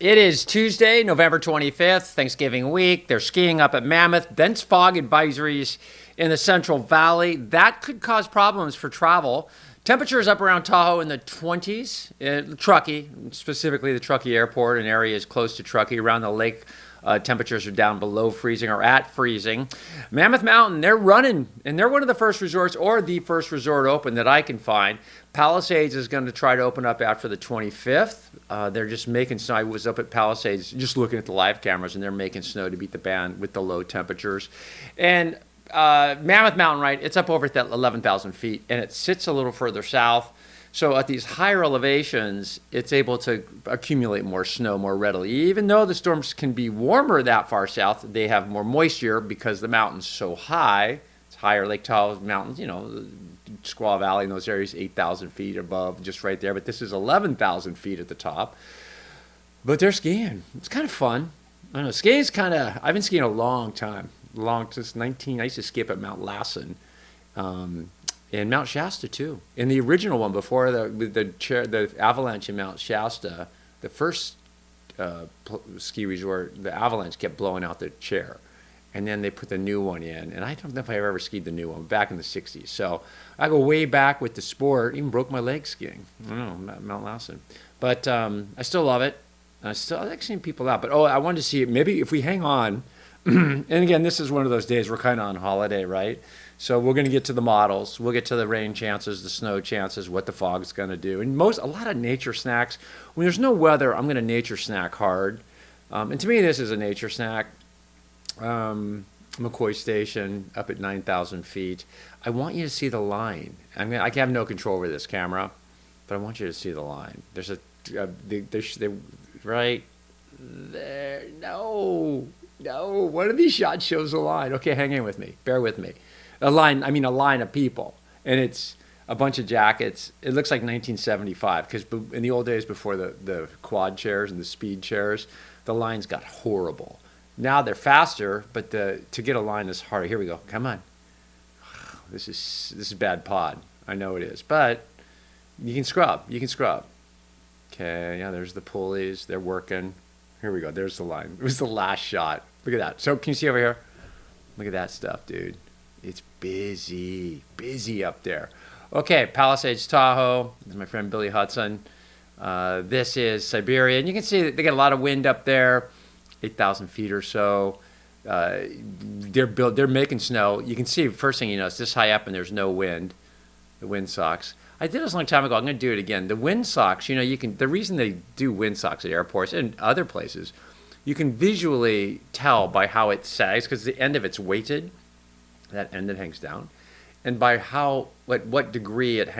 It is Tuesday, November 25th, Thanksgiving week. They're skiing up at Mammoth. Dense fog advisories in the Central Valley. That could cause problems for travel. Temperatures up around Tahoe in the 20s. Truckee, specifically the Truckee Airport and areas close to Truckee. Around the lake, temperatures are down below freezing or at freezing. Mammoth Mountain, they're running, and they're one of the first resorts or the first resort open that I can find. Palisades is going to try to open up after the 25th. They're just making snow. I was up at Palisades just looking at the live cameras, and they're making snow to beat the band with the low temperatures. And Mammoth Mountain, right, it's up over 11,000 feet, and it sits a little further south. So at these higher elevations, it's able to accumulate more snow more readily. Even though the storms can be warmer that far south, they have more moisture because the mountain's so high. It's higher. Lake Tahoe Mountains, you know, Squaw Valley in those areas, 8,000 feet above, just right there. But this is 11,000 feet at the top. But they're skiing. It's kind of fun. I don't know. Skiing's kind of, I've been skiing a long time. Since 19, I used to ski up at Mount Lassen. And Mount Shasta too. In the original one before the avalanche in Mount Shasta, the first ski resort, the avalanche kept blowing out the chair, and then they put the new one in. And I don't know if I ever skied the new one back in the '60s. So I go way back with the sport. Even broke my leg skiing. I don't know, Mount Lassen, but I still love it. I like seeing people out. But I wanted to see it. Maybe if we hang on. And again, this is one of those days we're kind of on holiday, right? So we're going to get to the models. We'll get to the rain chances, the snow chances, what the fog's going to do. And a lot of nature snacks. When there's no weather, I'm going to nature snack hard. And to me, this is a nature snack. McCoy Station up at 9,000 feet. I want you to see the line. I have no control over this camera, but I want you to see the line. There's right there. No, one of these shots shows a line. Okay, hang in with me. Bear with me. A line of people, and it's a bunch of jackets. It looks like 1975 because in the old days before the quad chairs and the speed chairs, the lines got horrible. Now they're faster, but to get a line is harder. Here we go. Come on. This is bad pod. I know it is, but you can scrub. Okay, yeah. There's the pulleys. They're working. Here we go. There's the line. It was the last shot. Look at that. So can you see over here? Look at that stuff, dude. It's busy up there. Okay, Palisades Tahoe. This is my friend Billy Hudson. This is Siberia, and you can see that they get a lot of wind up there, 8,000 feet or so. They're making snow. You can see first thing you know, it's this high up and there's no wind. The wind socks. I did this a long time ago. I'm going to do it again. The wind socks. You know, the reason they do wind socks at airports and other places, you can visually tell by how it sags because the end of it's weighted. That end that hangs down, and by what degree it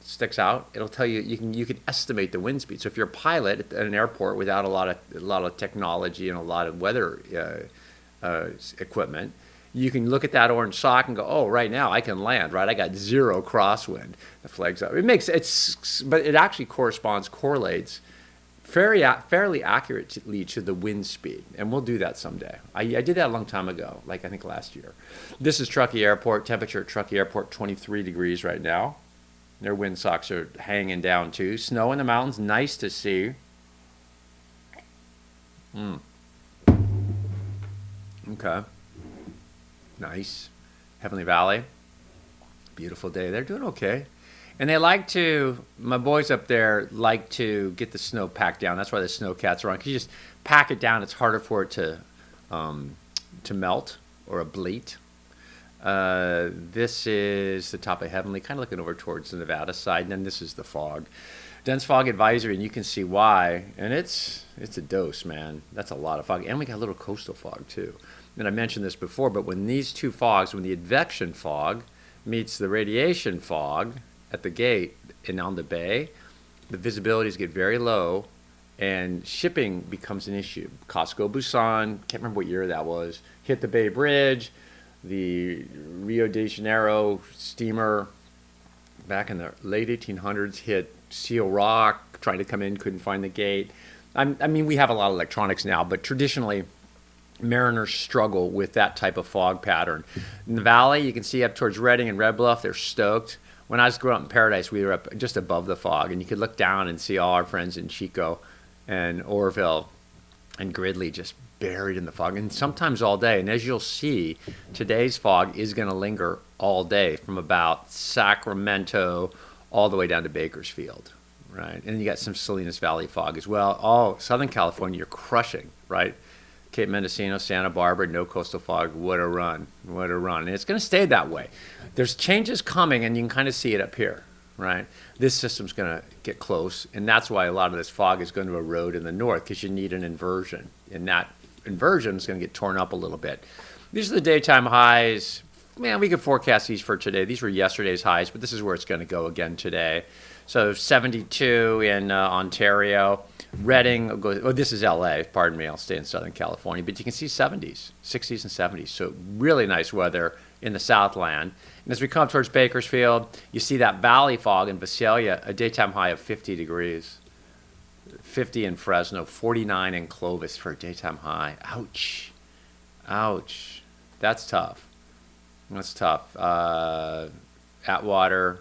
sticks out, it'll tell you. You can estimate the wind speed. So if you're a pilot at an airport without a lot of technology and a lot of weather equipment, you can look at that orange sock and go, oh, right now I can land. Right, I got 0 crosswind. The flag's up. But it actually correlates fairly accurately to the wind speed, and we'll do that someday. I did that a long time ago, I think last year. This is Truckee Airport. Temperature at Truckee Airport, 23 degrees right now. Their wind socks are hanging down too. Snow in the mountains, nice to see. Okay. Nice. Heavenly Valley. Beautiful day. They're doing okay. And my boys up there like to get the snow packed down. That's why the snow cats are on. Because you just pack it down, it's harder for it to melt or ablate. This is the top of Heavenly, kind of looking over towards the Nevada side. And then this is the fog. Dense fog advisory, and you can see why. And it's a dose, man. That's a lot of fog. And we got a little coastal fog, too. And I mentioned this before, but when these two fogs, when the advection fog meets the radiation fog, at the gate and on the bay, the visibilities get very low, and shipping becomes an issue. Costco Busan, can't remember what year that was, hit the Bay Bridge. The Rio de Janeiro steamer back in the late 1800s hit Seal Rock, tried to come in, couldn't find the gate. I mean, we have a lot of electronics now, but traditionally, mariners struggle with that type of fog pattern. In the valley, you can see up towards Redding and Red Bluff, they're stoked. When I was growing up in Paradise, we were up just above the fog, and you could look down and see all our friends in Chico and Orville and Gridley just buried in the fog, and sometimes all day. And as you'll see, today's fog is going to linger all day from about Sacramento all the way down to Bakersfield, right? And you got some Salinas Valley fog as well. All Southern California, you're crushing, right? Cape Mendocino, Santa Barbara, no coastal fog. What a run. What a run. And it's going to stay that way. There's changes coming, and you can kind of see it up here, right? This system's going to get close, and that's why a lot of this fog is going to erode in the north, because you need an inversion. And that inversion is going to get torn up a little bit. These are the daytime highs. Man, we could forecast these for today. These were yesterday's highs, but this is where it's going to go again today. So 72 in Ontario. Reading, this is LA, pardon me, I'll stay in Southern California, but you can see 70s, 60s and 70s. So really nice weather in the Southland. And as we come towards Bakersfield, you see that valley fog in Visalia, a daytime high of 50 degrees. 50 in Fresno, 49 in Clovis for a daytime high. Ouch. Ouch. That's tough. That's tough. Atwater,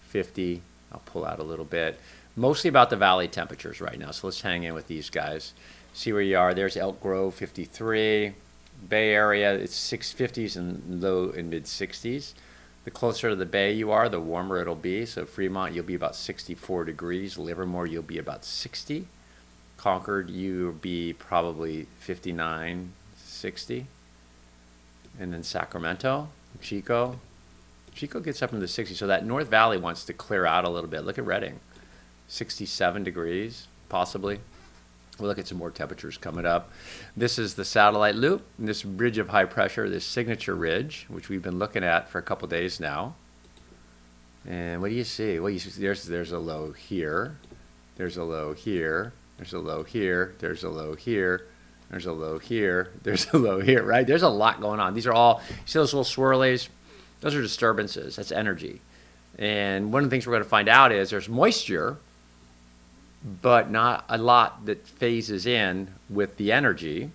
50. I'll pull out a little bit. Mostly about the valley temperatures right now, so let's hang in with these guys. See where you are. There's Elk Grove, 53. Bay Area, it's 650s and low and mid-60s. The closer to the bay you are, the warmer it'll be. So Fremont, you'll be about 64 degrees. Livermore, you'll be about 60. Concord, you'll be probably 59, 60. And then Sacramento, Chico gets up into the 60s. So that North Valley wants to clear out a little bit. Look at Redding. 67 degrees, possibly. We'll look at some more temperatures coming up. This is the satellite loop, and this ridge of high pressure, this signature ridge, which we've been looking at for a couple days now. And what do you see? Well, you see there's a low here. There's a low here. There's a low here. There's a low here. There's a low here. There's a low here, right? There's a lot going on. These are all, you see those little swirlies? Those are disturbances. That's energy. And one of the things we're going to find out is there's moisture, but not a lot that phases in with the energy,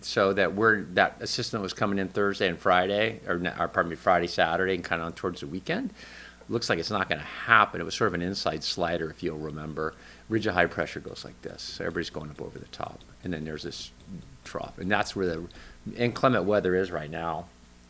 so that that a system that was coming in Thursday and Friday, or pardon me, Friday, Saturday, and kind of on towards the weekend, looks like it's not going to happen. It was sort of an inside slider, if you'll remember. Ridge of high pressure goes like this. So everybody's going up over the top, and then there's this trough, and that's where the inclement weather is right now,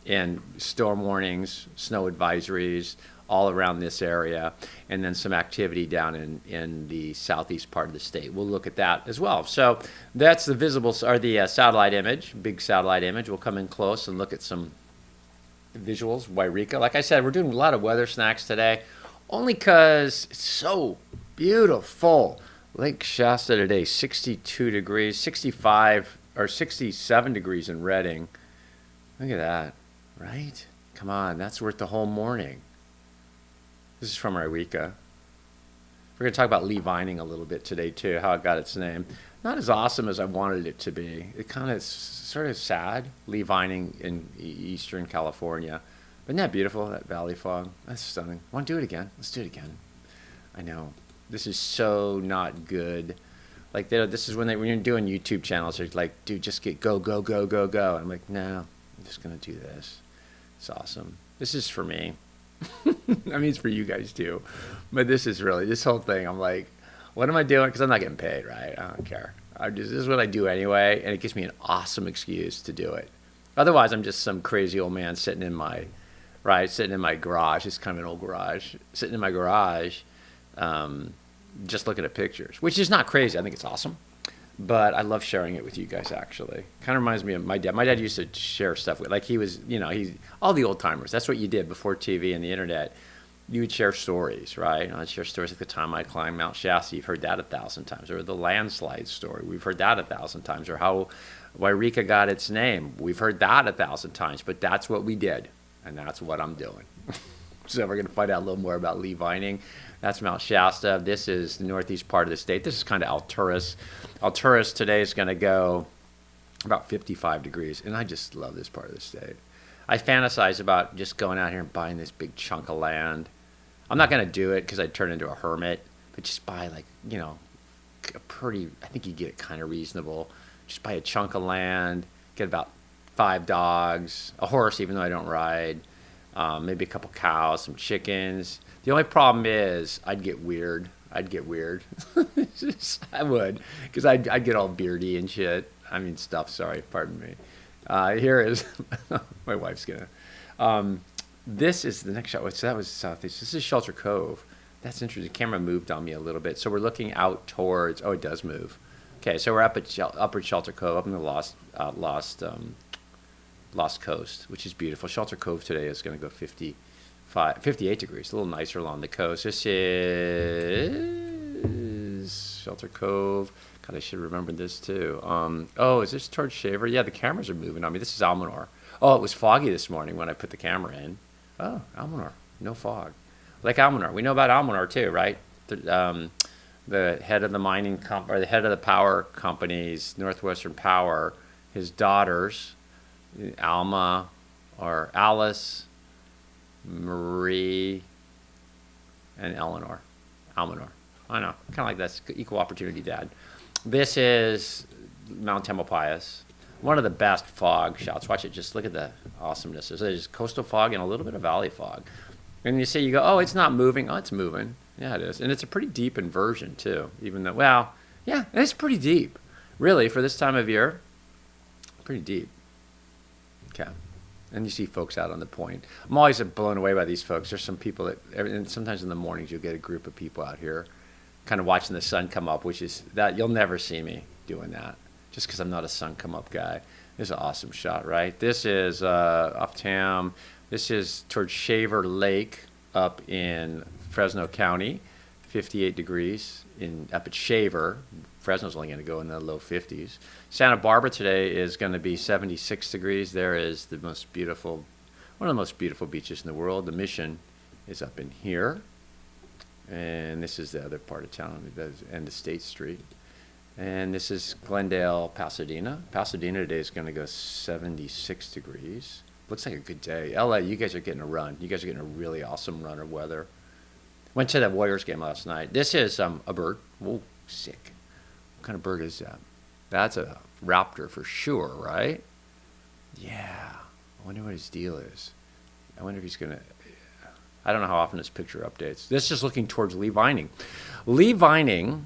and storm warnings, snow advisories, all around this area, and then some activity down in the southeast part of the state. We'll look at that as well. So that's the visible, or the satellite image, big satellite image. We'll come in close and look at some visuals. Wairika, like I said, we're doing a lot of weather snacks today, only because it's so beautiful. Lake Shasta today, 62 degrees, 65 or 67 degrees in Redding. Look at that, right? Come on, that's worth the whole morning. This is from Wairika. We're going to talk about Lee Vining a little bit today, too, how it got its name. Not as awesome as I wanted it to be. It kind of sort of sad, Lee Vining in Eastern California. But isn't that beautiful, that valley fog? That's stunning. Want to do it again? Let's do it again. I know. This is so not good. Like, this is when you're doing YouTube channels, they're like, dude, just go. I'm like, no, I'm just going to do this. It's awesome. This is for me. I mean, it's for you guys too, but this is really, this whole thing, I'm like, what am I doing? Because I'm not getting paid, right? I don't care. This is what I do anyway, and it gives me an awesome excuse to do it. Otherwise, I'm just some crazy old man sitting in my garage. It's kind of an old garage, sitting in my garage, just looking at pictures, which is not crazy. I think it's awesome, but I love sharing it with you guys, actually. Kind of reminds me of my dad. My dad used to share stuff with, like, he was, all the old timers. That's what you did before TV and the internet. You would share stories, right? I'd share stories like the time I climbed Mount Shasta. You've heard that 1,000 times. Or the landslide story. We've heard that 1,000 times. Or how Wairika got its name. We've heard that 1,000 times. But that's what we did, and that's what I'm doing. So we're going to find out a little more about Lee Vining. That's Mount Shasta. This is the northeast part of the state. This is kind of Alturas. Alturas today is going to go about 55 degrees, and I just love this part of the state. I fantasize about just going out here and buying this big chunk of land. I'm not going to do it because I'd turn into a hermit, but just buy, like, a pretty, I think you get it kind of reasonable. Just buy a chunk of land, get about 5 dogs, a horse, even though I don't ride, maybe a couple cows, some chickens. The only problem is I'd get weird. I'd get weird. I would, because I'd get all beardy and shit. I mean, stuff. Sorry, pardon me. Here is my wife's gonna. This is the next shot. So that was southeast. This is Shelter Cove. That's interesting. The camera moved on me a little bit, so we're looking out towards. Oh, it does move. Okay, so we're up at Upper Shelter Cove, up in the Lost Coast, which is beautiful. Shelter Cove today is going to go 58 degrees, a little nicer along the coast. This is Shelter Cove. God, I should remember this too. Oh, is this towards Shaver? Yeah, the cameras are moving on me. This is Almanor. Oh, it was foggy this morning when I put the camera in. Oh, Almanor, no fog. Like Almanor, we know about Almanor too, right? The head of the or the head of the power companies, Northwestern Power, his daughters, Alma or Alice, Marie, and Eleanor. Almanor. I know, kind of like that's equal opportunity dad. This is Mount Tamalpais. One of the best fog shots. Watch it. Just look at the awesomeness. There's coastal fog and a little bit of valley fog. And you go, oh, it's not moving. Oh, it's moving. Yeah, it is. And it's a pretty deep inversion, too. Even though, well, yeah, it's pretty deep. Really, for this time of year, pretty deep. Okay. And you see folks out on the point. I'm always blown away by these folks. There's some people and sometimes in the mornings you'll get a group of people out here kind of watching the sun come up, which is that you'll never see me doing that just because I'm not a sun come up guy. This is an awesome shot, right? This is off Tam. This is towards Shaver Lake up in Fresno County, 58 degrees up at Shaver. Fresno's only going to go in the low 50s. Santa Barbara today is going to be 76 degrees. There is one of the most beautiful beaches in the world. The Mission is up in here. And this is the other part of town, end of State Street. And this is Glendale, Pasadena. Pasadena today is going to go 76 degrees. Looks like a good day. LA, you guys are getting a run. You guys are getting a really awesome run of weather. Went to that Warriors game last night. This is a bird. Whoa, sick. What kind of bird is that? That's a raptor for sure, right? Yeah. I wonder what his deal is. I wonder if he's going to... I don't know how often this picture updates. This is looking towards Lee Vining. Lee Vining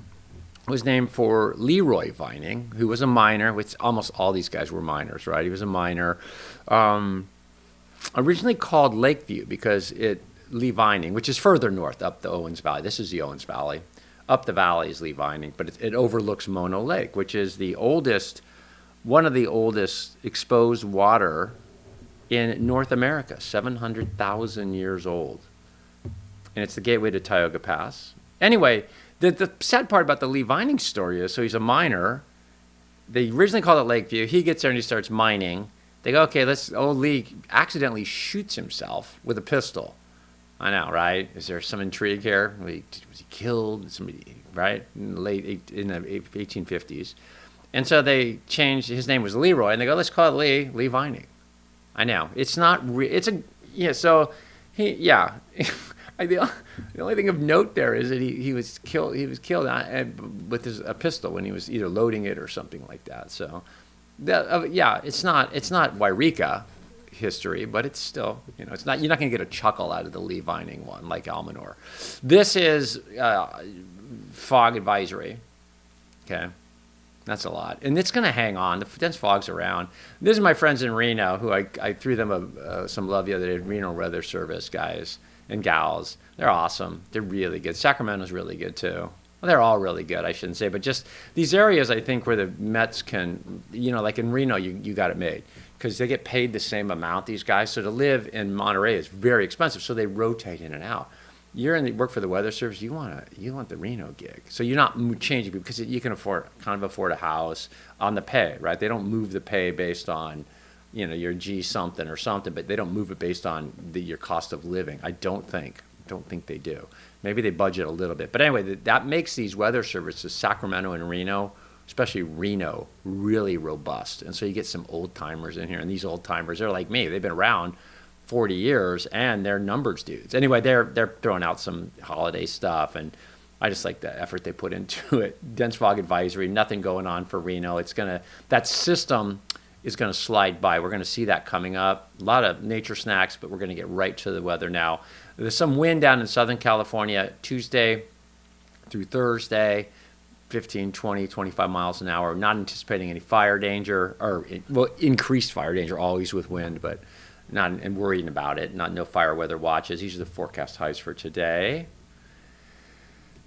was named for Leroy Vining, who was a miner, which almost all these guys were miners, right? He was a miner. Originally called Lakeview because Lee Vining, which is further north up the Owens Valley. This is the Owens Valley. Up the valley is Lee Vining, but it overlooks Mono Lake, which is one of the oldest exposed water in North America, 700,000 years old. And it's the gateway to Tioga Pass. Anyway, the sad part about the Lee Vining story is, so he's a miner. They originally called it Lakeview. He gets there and he starts mining. They go, okay, old Lee accidentally shoots himself with a pistol. I know, right? Is there some intrigue here? Was he killed? Somebody, right? In the 1850s. And so they changed, his name was Leroy, and they go, let's call it Lee Vining. I know. It's not, so the only thing of note there is that he was killed with a pistol when he was either loading it or something like that. So, it's not Wairika history, but it's still, it's not, you're not going to get a chuckle out of the Lee Vining one like Almanor. This is fog advisory. Okay. That's a lot. And it's going to hang on. The dense fog's around. This is my friends in Reno, who I threw them some love the other day, Reno Weather Service guys and gals. They're awesome. They're really good. Sacramento's really good, too. Well, they're all really good, I shouldn't say. But just these areas, I think, where the Mets can, like in Reno, you got it made. Because they get paid the same amount, these guys. So to live in Monterey is very expensive. So they rotate in and out. Work for the Weather Service, you want the Reno gig. So you're not changing because you can afford a house on the pay, right? They don't move the pay based on, your G something or something, but they don't move it based on your cost of living. I don't think they do. Maybe they budget a little bit. But anyway, that makes these weather services, Sacramento and Reno, especially Reno, really robust. And so you get some old timers in here, and these old timers, they're like me. They've been around 40 years, and they're numbers dudes. Anyway, they're throwing out some holiday stuff, and I just like the effort they put into it. Dense fog advisory, nothing going on for Reno. That system is going to slide by. We're going to see that coming up. A lot of nature snacks, but we're going to get right to the weather now. There's some wind down in Southern California Tuesday, through Thursday, 15, 20, 25 miles an hour. Not anticipating any fire danger, or well, increased fire danger always with wind, but not and worrying about it. No fire weather watches. These are the forecast highs for today.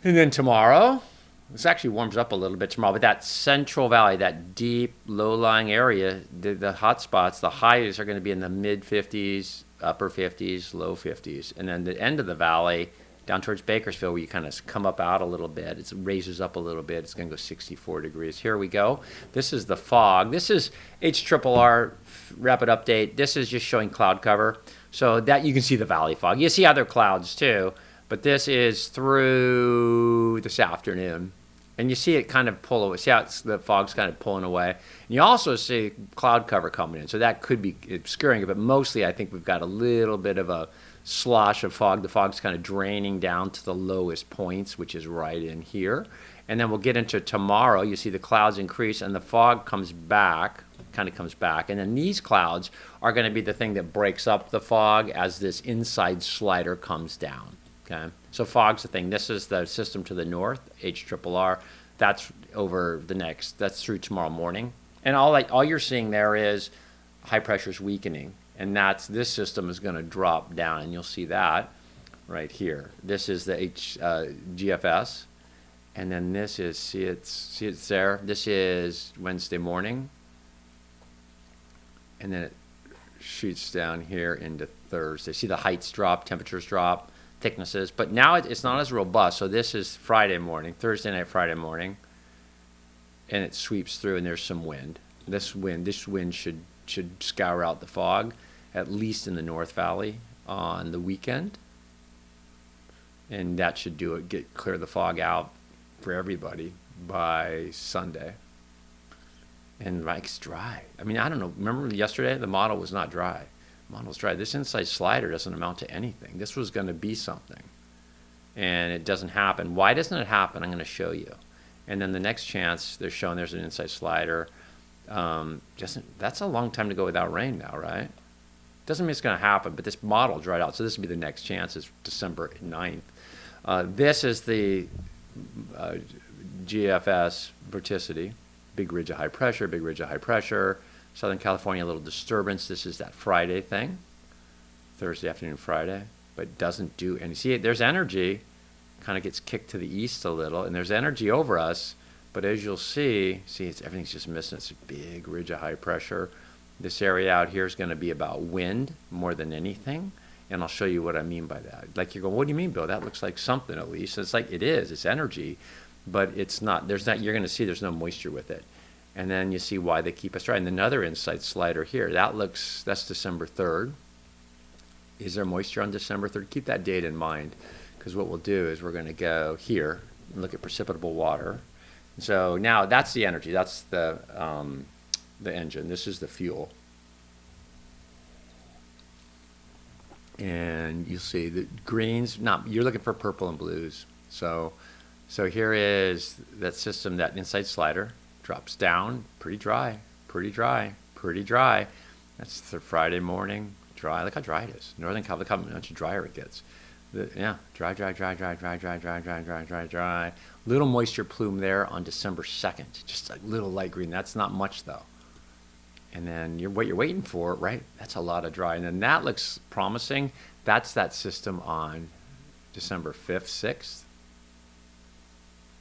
And then tomorrow, this actually warms up a little bit tomorrow, but that Central Valley, that deep, low-lying area, the hot spots, the highs are going to be in the mid-50s, upper 50s, low 50s. And then the end of the valley, down towards Bakersfield, where you kind of come up out a little bit, it raises up a little bit. It's going to go 64 degrees. Here we go. This is the fog. This is HRRR rapid update. This is just showing cloud cover. So that you can see the valley fog. You see other clouds too. But this is through this afternoon. And you see it kind of pull away. See how the fog's kind of pulling away. And you also see cloud cover coming in. So that could be obscuring it. But mostly I think we've got a little bit of a slosh of fog. The fog's kind of draining down to the lowest points, which is right in here. And then we'll get into tomorrow. You see the clouds increase and the fog comes back, kind of comes back. And then these clouds are going to be the thing that breaks up the fog as this inside slider comes down. Okay, so fog's the thing. This is the system to the north, HRRR. That's over the next. That's through tomorrow morning, and all you're seeing there is high pressure's weakening, and this system is going to drop down, and you'll see that right here. This is the GFS, and then this is see it's there. This is Wednesday morning, and then it shoots down here into Thursday. See the heights drop, temperatures drop. Thicknesses, but now it's not as robust. So this is Friday morning, Thursday night, Friday morning, and it sweeps through, and there's some wind. This wind should scour out the fog, at least in the North Valley on the weekend, and that should do it. Clear the fog out for everybody by Sunday. And it's dry. I mean, I don't know. Remember yesterday the model was not dry. Model's dry. This inside slider doesn't amount to anything. This was going to be something, and it doesn't happen. Why doesn't it happen? I'm going to show you. And then the next chance, they're showing there's an inside slider. That's a long time to go without rain now, right? Doesn't mean it's going to happen, but this model dried out, so this would be the next chance. Is December 9th. This is the GFS Vorticity, big ridge of high pressure, big ridge of high pressure. Southern California, a little disturbance. This is that Friday thing, Thursday afternoon, Friday, but doesn't do any. See, there's energy, kind of gets kicked to the east a little, and there's energy over us, but as you'll see, everything's just missing. It's a big ridge of high pressure. This area out here is going to be about wind more than anything, and I'll show you what I mean by that. Like you're going, what do you mean, Bill? That looks like something at least. It's like it is. It's energy, but it's not. There's not. You're going to see there's no moisture with it. And then you see why they keep us dry. And another inside slider here, that's December 3rd. Is there moisture on December 3rd? Keep that date in mind, because what we'll do is we're going to go here and look at precipitable water. And so now that's the energy. That's the engine. This is the fuel. And you'll see the greens. You're looking for purple and blues. So here is that system, that inside slider. Drops down, pretty dry, pretty dry, pretty dry. That's the Friday morning, dry. Look how dry it is. Northern California, look how much drier it gets. Dry, dry, dry, dry, dry, dry, dry, dry, dry, dry, dry. Little moisture plume there on December 2nd. Just a little light green. That's not much though. And then what you're waiting for, right? That's a lot of dry. And then that looks promising. That's that system on December 5th, 6th.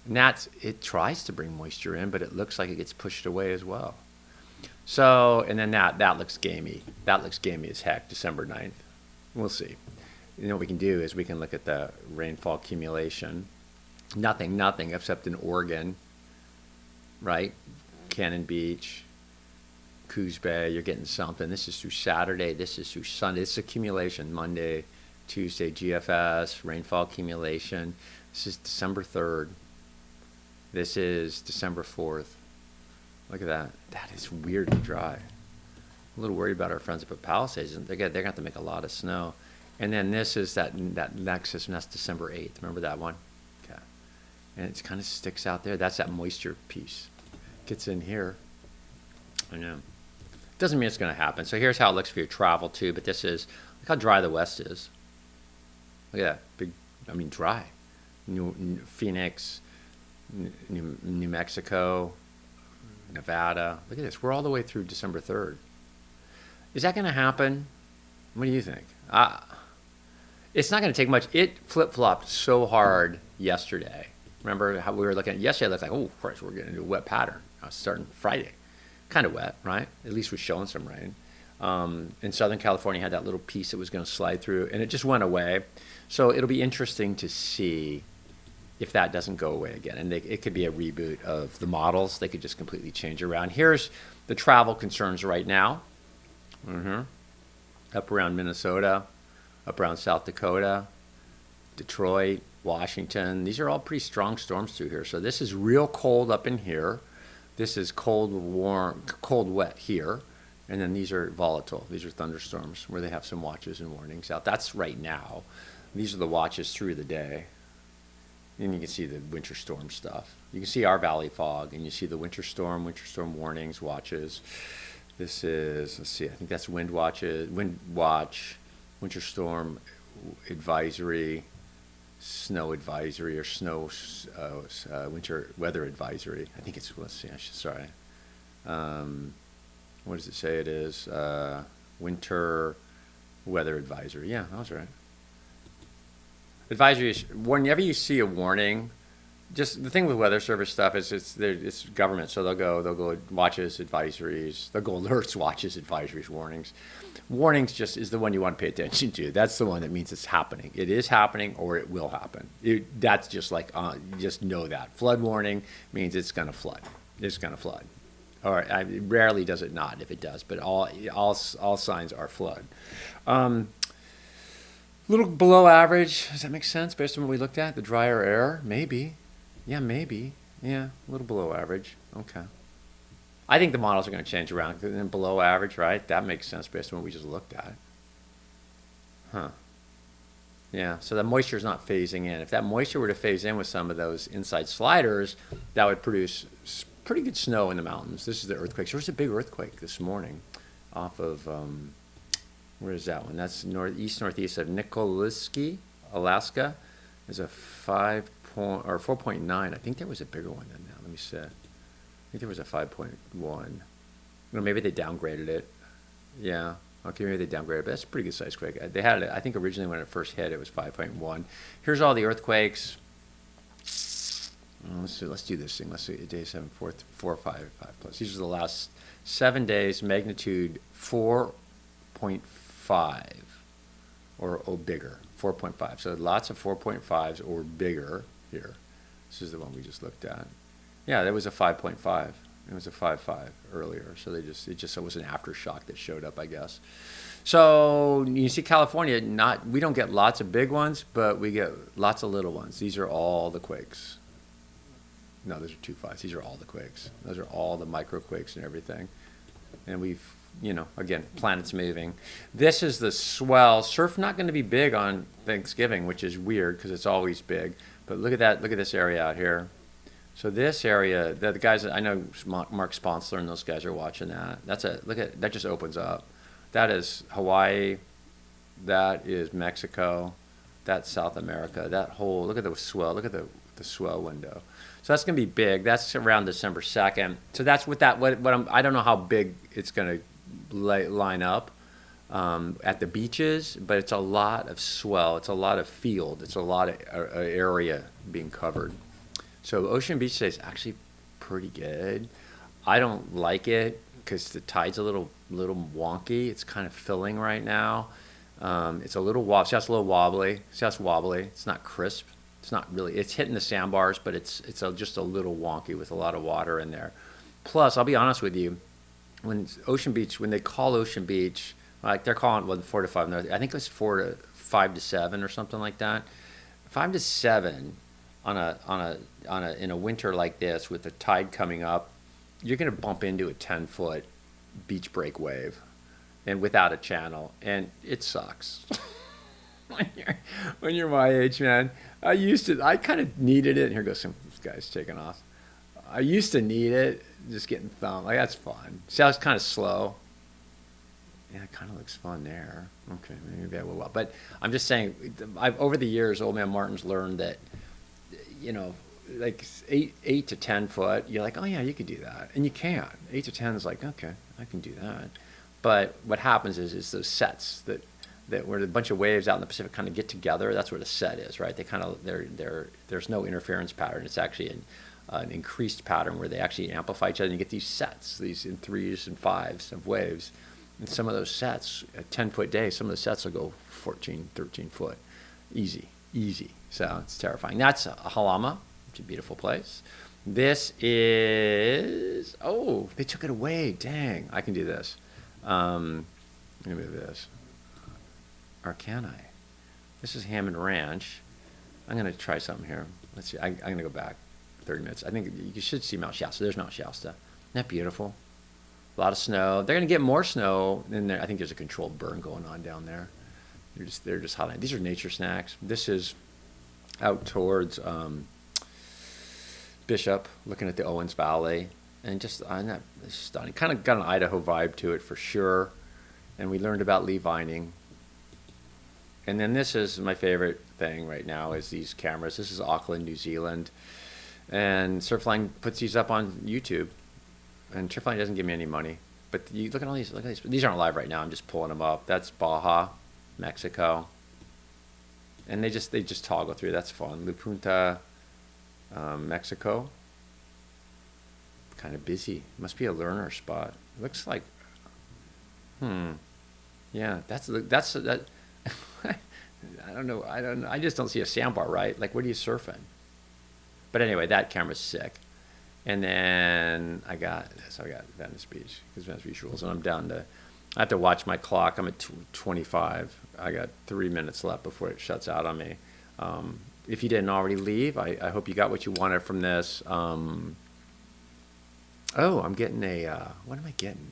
And it tries to bring moisture in, but it looks like it gets pushed away as well. So, and then that looks gamey. That looks gamey as heck, December 9th. We'll see. You know what we can do is we can look at the rainfall accumulation. Nothing except in Oregon, right? Cannon Beach, Coos Bay, you're getting something. This is through Saturday. This is through Sunday. This is accumulation, Monday, Tuesday, GFS, rainfall accumulation. This is December 3rd. This is December 4th. Look at that. That is weirdly dry. A little worried about our friends up at Palisades. They're going to have to make a lot of snow. And then this is that next system. That's December 8th. Remember that one? Okay. And it kind of sticks out there. That's that moisture piece. Gets in here. I know. Doesn't mean it's going to happen. So here's how it looks for your travel too. But this is, look how dry the west is. Look at that. Big, dry. Phoenix, New Mexico, Nevada. Look at this. We're all the way through December 3rd. Is that going to happen? What do you think? It's not going to take much. It flip-flopped so hard yesterday. Remember how we were looking at yesterday? It looked like, oh, of course, we're getting into a wet pattern. Starting Friday. Kind of wet, right? At least we're showing some rain. In Southern California, had that little piece that was going to slide through, and it just went away. So it'll be interesting to see if that doesn't go away again. And it could be a reboot of the models. They could just completely change around. Here's the travel concerns right now. Up around Minnesota, up around South Dakota, Detroit, Washington. These are all pretty strong storms through here. So this is real cold up in here. This is cold, warm, cold, wet here. And then these are volatile. These are thunderstorms where they have some watches and warnings out. That's right now. These are the watches through the day. And you can see the winter storm stuff. You can see our valley fog, and you see the winter storm warnings, watches. This is, let's see, I think that's wind watch, winter storm advisory, snow advisory, or snow winter weather advisory. I think it's, let's see, sorry. What does it say it is? Winter weather advisory. Yeah, that was right. Advisory is whenever you see a warning. Just the thing with weather service stuff is it's government, so they'll go watches, advisories, they'll go alerts, watches, advisories, warnings. Warnings just is the one you want to pay attention to. That's the one that means it's happening. It is happening, or it will happen. That's just like just know that. Flood warning means it's going to flood. It's going to flood. Or rarely does it not. If it does, but all signs are flood. Little below average. Does that make sense based on what we looked at? The drier air, maybe. Yeah, maybe. Yeah, a little below average. Okay. I think the models are going to change around. Then below average, right? That makes sense based on what we just looked at. Huh. Yeah, so the moisture is not phasing in. If that moisture were to phase in with some of those inside sliders, that would produce pretty good snow in the mountains. This is the earthquake. There was a big earthquake this morning off of, where is that one? That's northeast of Nikolaevsky, Alaska. There's a 4.9. I think there was a bigger one than that. Let me see. I think there was a 5.1. Or maybe they downgraded it. Yeah. Okay, maybe they downgraded it, but that's a pretty good size quake. They had it, I think originally when it first hit, it was 5.1. Here's all the earthquakes. Let's do this thing. Let's see, day 7, 4, 5 plus. These are the last 7 days, magnitude 4.5 or bigger, 4.5. So lots of 4.5s or bigger here. This is the one we just looked at. Yeah, that was a 5.5. It was a 5.5 earlier. So it just was an aftershock that showed up, I guess. So you see California, we don't get lots of big ones, but we get lots of little ones. These are all the quakes. No, those are 2.5s. These are all the quakes. Those are all the microquakes and everything. And we've, again, planets moving. This is the swell. Surf not going to be big on Thanksgiving, which is weird because it's always big. But look at that. Look at this area out here. So this area, the guys, I know Mark Sponsler and those guys are watching that. That just opens up. That is Hawaii. That is Mexico. That's South America. That whole, look at the swell. Look at the swell window. So that's going to be big. That's around December 2nd. So that's I don't know how big it's going to line up at the beaches, but it's a lot of swell. It's a lot of field. It's a lot of area being covered. So Ocean Beach today is actually pretty good. I don't like it because the tide's a little wonky. It's kind of filling right now. It's a little wobbly. See how it's a little wobbly? See how it's wobbly? It's not crisp. It's not really, it's hitting the sandbars, but it's just a little wonky with a lot of water in there. Plus, I'll be honest with you, when they call Ocean Beach, like they're calling 4 to 5, I think it was 5 to 7 or something like that. 5 to 7 in a winter like this with the tide coming up, you're going to bump into a 10-foot beach break wave and without a channel, and it sucks. when you're my age, man. I kind of needed it. And here goes this guy's taking off. I used to need it, just getting thumped. Like, that's fun. See how it's kind of slow? Yeah, it kind of looks fun there. Okay, maybe I will. But I'm just saying, over the years, Old Man Martin's learned that, like 8 to 10 foot, you're like, oh yeah, you could do that, and you can. 8 to 10 is like, okay, I can do that. But what happens is those sets that where a bunch of waves out in the Pacific kind of get together. That's what a set is, right? They kind of there's no interference pattern. It's actually an increased pattern where they actually amplify each other, and you get these sets, these in 3s and 5s of waves. And some of those sets, a 10-foot day, some of the sets will go 14, 13 foot, easy. So it's terrifying. That's Hālama, which is a beautiful place. This is, oh, they took it away. Dang, I can do this. Let me move this. Or can I? This is Hammond Ranch. I'm going to try something here. Let's see. I'm going to go back 30 minutes. I think you should see Mount Shasta. There's Mount Shasta. Isn't that beautiful? A lot of snow. They're going to get more snow in there. I think there's a controlled burn going on down there. They're just highlighting. These are nature snacks. This is out towards Bishop, looking at the Owens Valley, and just stunning. Kind of got an Idaho vibe to it for sure. And we learned about lee vining. And then this is my favorite thing right now is these cameras. This is Auckland, New Zealand, and Surfline puts these up on YouTube. And Surfline doesn't give me any money, but you look at all these. Look at these. These aren't live right now. I'm just pulling them up. That's Baja, Mexico, and they just toggle through. That's fun. La Punta, Mexico. Kind of busy. Must be a learner spot. Looks like. Yeah, that's that. I don't know. I just don't see a sandbar, right? Like, what are you surfing? But anyway, that camera's sick. And then I got Venice Beach, because Venice Beach rules, and I'm down to, I have to watch my clock. I'm at 25. I got 3 minutes left before it shuts out on me. If you didn't already leave, I hope you got what you wanted from this. I'm getting what am I getting?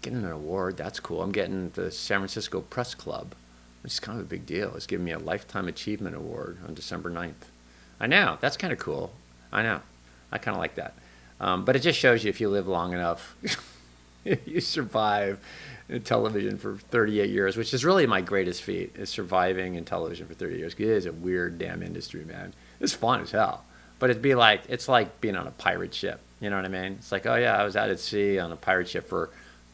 Getting an award. That's cool. I'm getting the San Francisco Press Club, which is kind of a big deal. It's giving me a Lifetime Achievement Award on December 9th. I know. That's kind of cool. I know. I kind of like that. But it just shows you if you live long enough, you survive in television for 38 years, which is really my greatest feat, is surviving in television for 30 years. It is a weird damn industry, man. It's fun as hell. But it's like being on a pirate ship. You know what I mean? It's like, oh yeah, I was out at sea on a pirate ship for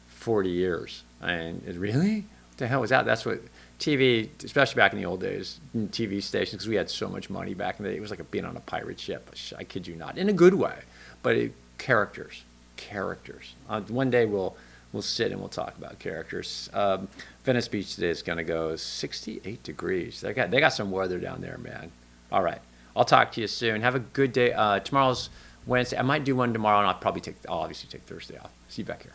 40 years. And really? What the hell was that? That's what TV, especially back in the old days, TV stations, because we had so much money back in the day, it was like being on a pirate ship. I kid you not, in a good way. But characters. One day we'll sit and we'll talk about characters. Venice Beach today is going to go 68 degrees. They got some weather down there, man. All right, I'll talk to you soon. Have a good day. Tomorrow's Wednesday. I might do one tomorrow, and I'll obviously take Thursday off. See you back here.